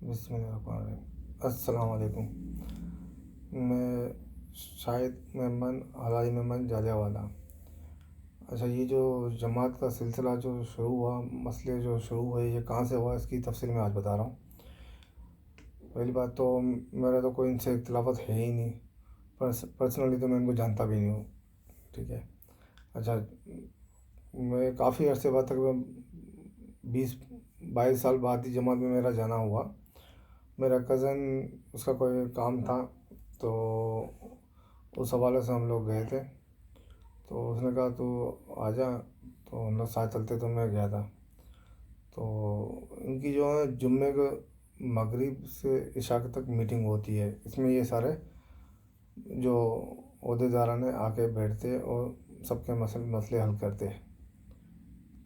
بسم اللہ الرحمن الرحیم۔ السلام علیکم۔ میں شاہد ممن حلالی ممن جالیہ والا۔ اچھا، یہ جو جماعت کا سلسلہ جو شروع ہوا، مسئلے جو شروع ہوئے، یہ کہاں سے ہوا، اس کی تفصیل میں آج بتا رہا ہوں۔ پہلی بات تو میرا تو کوئی ان سے اختلافات ہے ہی نہیں، پرسنلی تو میں ان کو جانتا بھی نہیں ہوں، ٹھیک ہے۔ اچھا، میں کافی عرصے بعد، تقریباً 20-22 سال بعد ہی جماعت میں میرا جانا ہوا۔ میرا کزن، اس کا کوئی کام تھا، تو اس حوالے سے ہم لوگ گئے تھے۔ تو اس نے کہا تو آ جا، تو ہم لوگ ساتھ چلتے، تو میں گیا تھا۔ تو ان کی جو ہے جمعے کو مغرب سے عشاء تک میٹنگ ہوتی ہے، اس میں یہ سارے جو عہدے داران آ کے بیٹھتے اور سب کے مسئلے حل کرتے ہیں،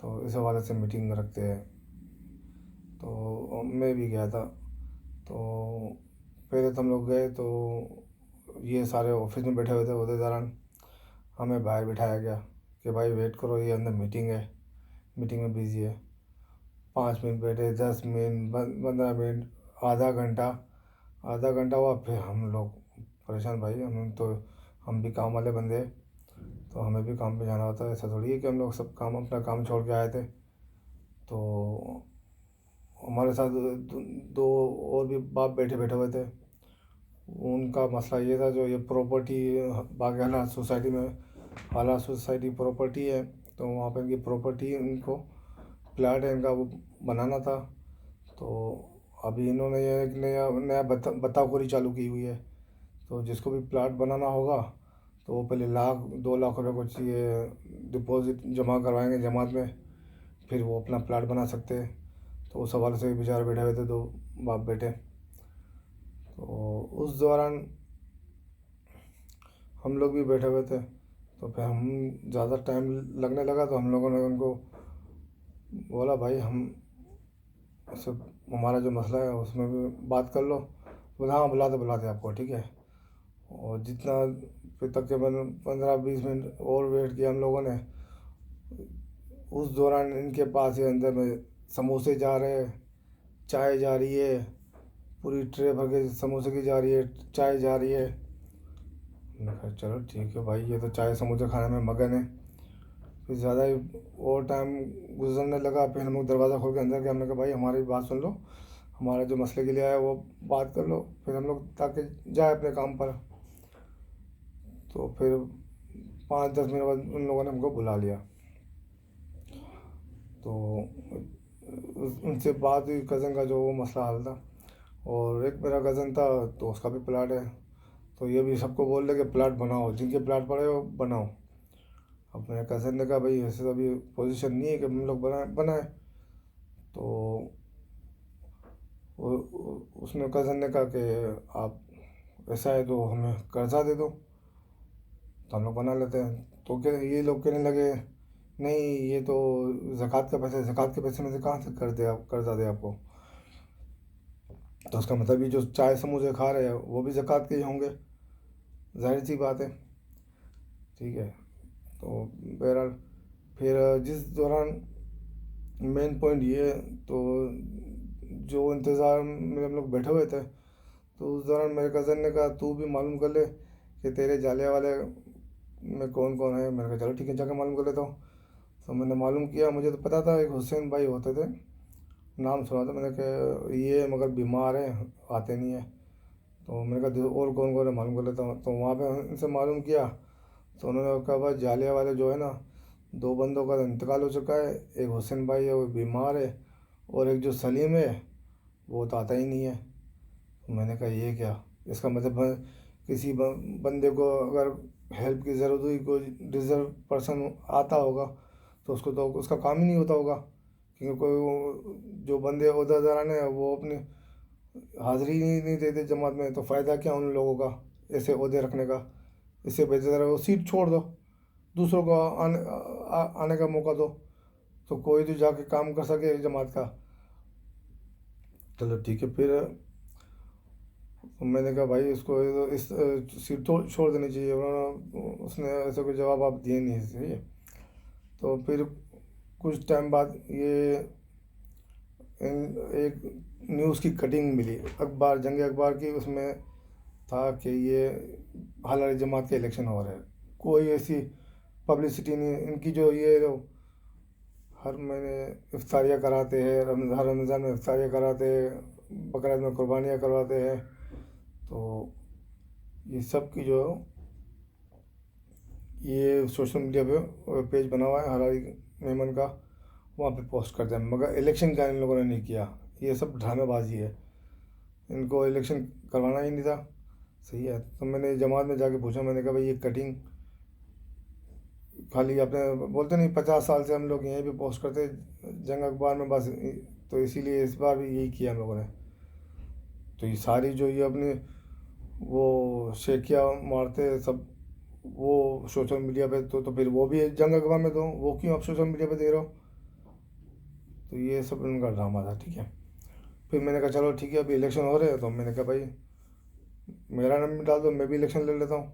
تو اس حوالے سے میٹنگ رکھتے ہیں۔ تو میں بھی گیا تھا۔ تو پہلے تو ہم لوگ گئے، تو یہ سارے آفس میں بیٹھے ہوئے تھے عہدے داران، ہمیں باہر بٹھایا گیا کہ بھائی ویٹ کرو، یہ اندر میٹنگ ہے، میٹنگ میں بیزی ہے۔ 5 منٹ بیٹھے، 10 منٹ، 15 منٹ، آدھا گھنٹہ ہوا، پھر ہم لوگ پریشان، بھائی ہم بھی کام والے بندے ہیں، تو ہمیں بھی کام پہ جانا ہوتا ہے، ایسا تھوڑی ہے کہ ہم لوگ سب اپنا کام چھوڑ کے آئے تھے۔ تو ہمارے ساتھ 2 اور بھی باپ بیٹھے ہوئے تھے۔ ان کا مسئلہ یہ تھا، جو یہ پراپرٹی باقی حالات سوسائٹی میں، حالات سوسائٹی پراپرٹی ہے، تو وہاں پہ ان کی پراپرٹی، ان کو پلاٹ ہے ان کا، وہ بنانا تھا۔ تو ابھی انہوں نے یہ ایک نیا بتاخوری چالو کی ہوئی ہے۔ تو جس کو بھی پلاٹ بنانا ہوگا، تو وہ پہلے 2 لاکھ روپے کو چاہیے ڈپازٹ جمع کروائیں گے جماعت میں، پھر وہ اپنا پلاٹ بنا سکتے ہیں۔ تو اس حوالے سے بیچارے بیٹھے ہوئے تھے، 2 باپ بیٹے۔ تو اس دوران ہم لوگ بھی بیٹھے ہوئے تھے، تو پھر زیادہ ٹائم لگنے لگا، تو ہم لوگوں نے ان کو بولا بھائی ہمارا جو مسئلہ ہے اس میں بھی بات کر لو۔ بولا ہاں، بلاتے آپ کو، ٹھیک ہے۔ اور جتنا پھر تقریباً 15-20 منٹ اور ویٹ کیا ہم لوگوں نے۔ اس دوران ان کے پاس یہ اندر میں سموسے جا رہے، چائے جا رہی ہے، پوری ٹرے بھر کے سموسے کی جا رہی ہے، چائے جا رہی ہے۔ میں نے کہا چلو ٹھیک ہے بھائی، یہ تو چائے سموسے کھانے میں مگن ہے۔ پھر زیادہ ہی اور ٹائم گزرنے لگا، پھر ہم لوگ دروازہ کھول کے اندر گئے۔ ہم نے کہا بھائی ہماری بات سن لو، ہمارا جو مسئلے کے لیے آیا وہ بات کر لو، پھر ہم لوگ تاکہ جائے اپنے کام پر۔ تو پھر 5-10 منٹ بعد ان لوگوں نے ہم کو بلا لیا۔ تو ان سے بات ہوئی، کزن کا جو وہ مسئلہ حل تھا۔ اور ایک میرا کزن تھا، تو اس کا بھی پلاٹ ہے، تو یہ بھی سب کو بول رہے کہ پلاٹ بناؤ، جن کے پلاٹ پڑے ہو بناؤ۔ اب میرے کزن نے کہا بھائی ایسے تو ابھی پوزیشن نہیں ہے کہ ہم لوگ بنائیں۔ تو اس نے کزن نے کہا کہ آپ ایسا ہے تو ہمیں قرضہ دے دو، تو ہم لوگ بنا لیتے ہیں۔ تو یہ لوگ کہنے لگے نہیں، یہ تو زکوٰۃ کا پیسہ ہے، زکوٰۃ کے پیسے میں سے کہاں سے قرضہ دے آپ کو؟ تو اس کا مطلب یہ جو چائے سموسے کھا رہے ہیں وہ بھی زکوٰۃ کے ہی ہوں گے، ظاہر سی بات ہے، ٹھیک ہے۔ تو بہرحال پھر جس دوران مین پوائنٹ یہ ہے، تو جو انتظار میں ہم لوگ بیٹھے ہوئے تھے، تو اس دوران میرے کزن نے کہا تو بھی معلوم کر لے کہ تیرے جالیہ والے میں کون کون ہے۔ میں نے کہا چلو ٹھیک ہے، جا کے معلوم کر لیتا ہوں۔ تو میں نے معلوم کیا، مجھے تو پتا تھا ایک حسین بھائی ہوتے تھے، نام سنا تھا، میں نے کہا یہ مگر بیمار ہیں، آتے نہیں ہیں۔ تو میں نے کہا اور کون کون ہے معلوم کر لیتا ہوں۔ تو وہاں پہ ان سے معلوم کیا، تو انہوں نے کہا بھائی جالیہ والے جو ہے نا، 2 بندوں کا انتقال ہو چکا ہے، ایک حسین بھائی ہے وہ بیمار ہے، اور ایک جو سلیم ہے وہ تو آتا ہی نہیں ہے۔ میں نے کہا یہ کیا، اس کا مطلب کسی بندے کو اگر ہیلپ کی ضرورت ہوئی، کوئی ڈیزرو پرسن آتا ہوگا، تو اس کو تو اس کا کام ہی نہیں ہوتا ہوگا، کیونکہ کوئی جو بندے عہدہ داران ہیں وہ اپنی حاضری نہیں دیتے جماعت میں، تو فائدہ کیا ان لوگوں کا ایسے عہدے رکھنے کا؟ اس سے بہتر ہے وہ سیٹ چھوڑ دو، دوسروں کو آنے کا موقع دو، تو کوئی تو جا کے کام کر سکے جماعت کا۔ چلو ٹھیک ہے، پھر میں نے کہا بھائی اس کو اس سیٹ چھوڑ دینی چاہیے، اس نے ایسا کوئی جواب آپ دیے نہیں، صحیح ہے۔ تو پھر کچھ ٹائم بعد یہ ایک نیوز کی کٹنگ ملی اخبار جنگ اخبار کی، اس میں تھا کہ یہ حلال جماعت کے الیکشن ہو رہے ہیں. کوئی ایسی پبلسٹی نہیں. ان کی جو یہ ہر مہینے افطاریاں کراتے ہیں، ہر رمضان میں افطاریاں کراتے ہیں، بقرعید میں قربانیاں کرواتے ہیں. تو یہ سب کی جو یہ سوشل میڈیا پہ پیج بنا ہوا ہے حلالی میمن کا، وہاں پہ پوسٹ کرتے ہیں. مگر الیکشن کا ان لوگوں نے نہیں کیا. یہ سب ڈرامے بازی ہے. ان کو الیکشن کروانا ہی نہیں تھا. صحیح ہے. تو میں نے جماعت میں جا کے پوچھا، میں نے کہا بھائی یہ کٹنگ خالی اپنے بولتے نہیں 50 سال سے ہم لوگ یہیں پہ پوسٹ کرتے جنگ اخبار میں بس، تو اسی لیے اس بار بھی یہی کیا ہم لوگوں نے. تو یہ ساری جو یہ اپنی وہ شیخیاں مارتے سب وہ سوشل میڈیا پہ، تو پھر وہ بھی جنگ اخبار میں دو، وہ کیوں آپ سوشل میڈیا پہ دے رہے ہو؟ تو یہ سب ان کا ڈرامہ تھا. ٹھیک ہے. پھر میں نے کہا چلو ٹھیک ہے، ابھی الیکشن ہو رہے ہیں، تو میں نے کہا بھائی میرا نام بھی ڈال دو، میں بھی الیکشن لڑ لیتا ہوں.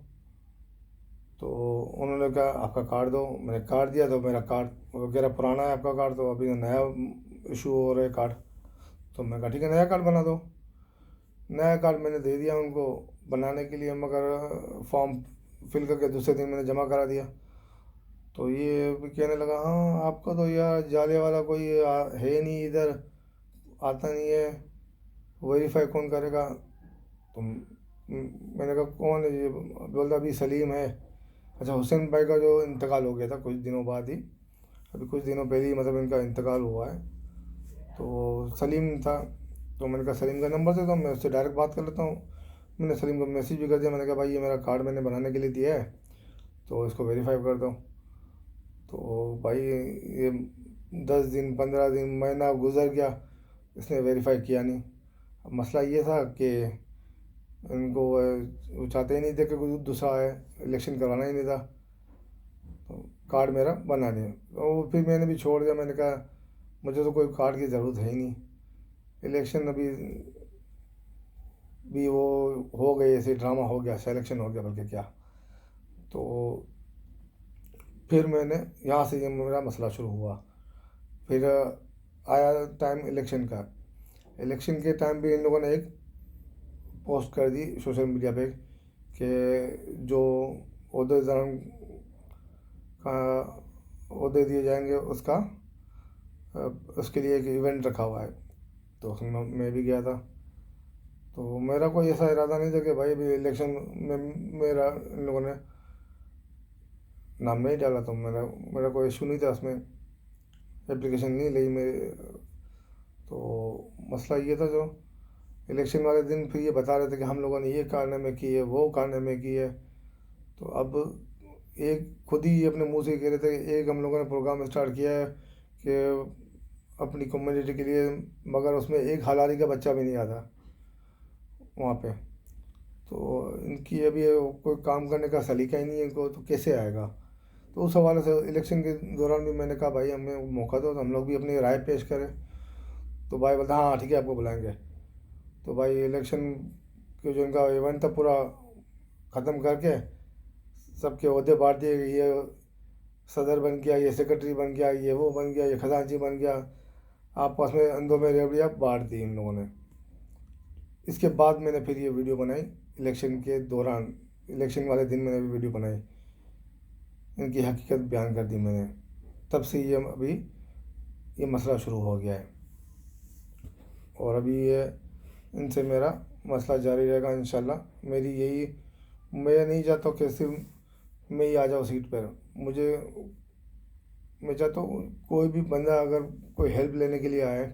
تو انہوں نے کہا آپ کا کارڈ دو. میں نے کارڈ دیا، تو میرا کارڈ وغیرہ پرانا ہے آپ کا کارڈ، تو ابھی نیا ایشو ہو رہا ہے کارڈ. تو میں نے کہا ٹھیک ہے نیا کارڈ بنا دو. نیا کارڈ میں نے دے دیا ان کو بنانے کے لیے، مگر فارم فل کر کے دوسرے دن میں نے جمع کرا دیا. تو یہ بھی کہنے لگا ہاں آپ کا تو یار جالے والا کوئی ہے نہیں ادھر، آتا نہیں ہے، ویریفائی کون کرے گا؟ تو میں نے کہا کون ہے یہ؟ بولتا ابھی سلیم ہے. اچھا، حسین بھائی کا جو انتقال ہو گیا تھا کچھ دنوں بعد ہی، ابھی کچھ دنوں پہلے ہی مطلب ان کا انتقال ہوا ہے. تو سلیم تھا. تو میں نے کہا سلیم کا نمبر دے دو، میں اس سے ڈائریکٹ بات کر لیتا ہوں. میں نے سلیم کو میسیج بھی کر دیا. میں نے کہا بھائی یہ میرا کارڈ میں نے بنانے کے لیے دیا ہے، تو اس کو ویریفائی کر دو. تو بھائی یہ 10 دن 15 دن مہینہ گزر گیا، اس نے ویریفائی کیا نہیں. اب مسئلہ یہ تھا کہ ان کو وہ چاہتے ہی نہیں تھے کہ کوئی دوسرا آئے، الیکشن کروانا ہی نہیں تھا. تو کارڈ میرا بنا دیا. تو پھر میں نے بھی چھوڑ دیا. میں نے کہا مجھے تو کوئی کارڈ کی ضرورت ہے ہی نہیں. الیکشن ابھی بھی وہ ہو گئے، ایسے ڈرامہ ہو گیا، سلیکشن ہو گیا بلکہ کیا. تو پھر میں نے یہاں سے یہ میرا مسئلہ شروع ہوا. پھر آیا ٹائم الیکشن کا. الیکشن کے ٹائم بھی ان لوگوں نے ایک پوسٹ کر دی سوشل میڈیا پہ کہ جو عہدیداروں کا عہدے دیے جائیں گے اس کے لیے ایک ایونٹ رکھا ہوا ہے. تو اس میں میں بھی گیا تھا. تو میرا کوئی ایسا ارادہ نہیں تھا کہ بھائی ابھی الیکشن میں میرا ان لوگوں نے نام نہیں ڈالا، تو میرا کوئی ایشو نہیں تھا اس میں، اپلیکیشن نہیں لی میرے. تو مسئلہ یہ تھا جو الیکشن والے دن پھر یہ بتا رہے تھے کہ ہم لوگوں نے یہ کارنامے کی ہے، وہ کارنامے کی ہے. تو اب ایک خود ہی اپنے منہ سے کہہ رہے تھے کہ ایک ہم لوگوں نے پروگرام اسٹارٹ کیا ہے کہ اپنی کمیونٹی کے لیے، مگر اس میں ایک حلالی کا بچہ بھی نہیں آتا وہاں پہ. تو ان کی ابھی کوئی کام کرنے کا سلیقہ ہی نہیں ہے ان کو، تو کیسے آئے گا؟ تو اس حوالے سے الیکشن کے دوران بھی میں نے کہا بھائی ہمیں موقع دو تو ہم لوگ بھی اپنی رائے پیش کریں. تو بھائی بولتا ہاں ٹھیک ہے آپ کو بلائیں گے. تو بھائی الیکشن کے جو ان کا ایونٹ تھا پورا ختم کر کے سب کے عہدے بانٹ دیے کہ یہ صدر بن گیا، یہ سیکرٹری بن گیا، یہ وہ بن گیا، یہ خزانچی بن گیا. آپس میں اندوں میں ریوڑیاں بانٹ دی ان لوگوں نے. اس کے بعد میں نے پھر یہ ویڈیو بنائی الیکشن کے دوران، الیکشن والے دن میں نے بھی ویڈیو بنائی، ان کی حقیقت بیان کر دی میں نے. تب سے یہ ابھی یہ مسئلہ شروع ہو گیا ہے، اور ابھی یہ ان سے میرا مسئلہ جاری رہے گا انشاءاللہ. میری یہی، میں نہیں چاہتا کہ صرف میں ہی آ جاؤں سیٹ پر. میں چاہتا ہوں کوئی بھی بندہ اگر کوئی ہیلپ لینے کے لیے آئے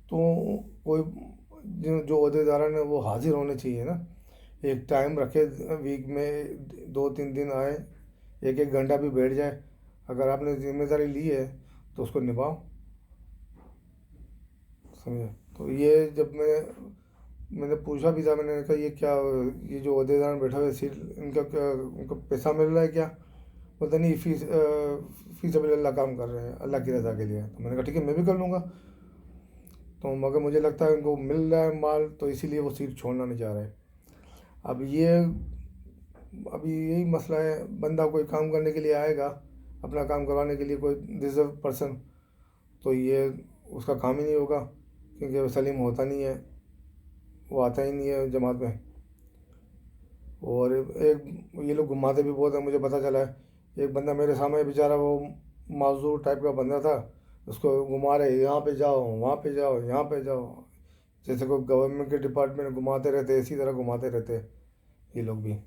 تو کوئی جو عہدیداران ہیں وہ حاضر ہونے چاہیے نا. ایک ٹائم رکھے ویک میں 2-3 دن آئے، 1 گھنٹہ بھی بیٹھ جائے. اگر آپ نے ذمہ داری لی ہے تو اس کو نبھاؤ، سمجھے. تو یہ جب میں نے پوچھا بھی تھا، میں نے کہا یہ کیا، یہ جو عہدیدار بیٹھا ہوئے سیٹ ان کا کیا، ان کو پیسہ مل رہا ہے کیا؟ پتہ نہیں، فی سبیل اللہ کام کر رہے ہیں اللہ کی رضا کے لیے. تو میں نے کہا ٹھیک ہے میں بھی کر لوں گا. تو مگر مجھے لگتا ہے ان کو مل رہا ہے مال، تو اسی لیے وہ سیٹ چھوڑنا نہیں چاہ رہے. ابھی یہی مسئلہ ہے. بندہ کوئی کام کرنے کے لیے آئے گا، اپنا کام کروانے کے لیے کوئی ڈیزرو پرسن، تو یہ اس کا کام ہی نہیں ہوگا. کیونکہ سلیم ہوتا نہیں ہے، وہ آتا ہی نہیں ہے جماعت میں. اور ایک یہ لوگ گھماتے بھی بہت ہیں، مجھے پتہ چلا ہے. ایک بندہ میرے سامنے بیچارہ وہ معذور ٹائپ کا بندہ تھا، اس کو گھما رہے یہاں پہ جاؤ وہاں پہ جاؤ یہاں پہ جاؤ، جیسے کوئی گورنمنٹ کے ڈپارٹمنٹ گھماتے رہتے، اسی طرح گھماتے رہتے یہ لوگ بھی.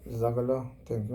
جزاک اللہ، تھینک یو.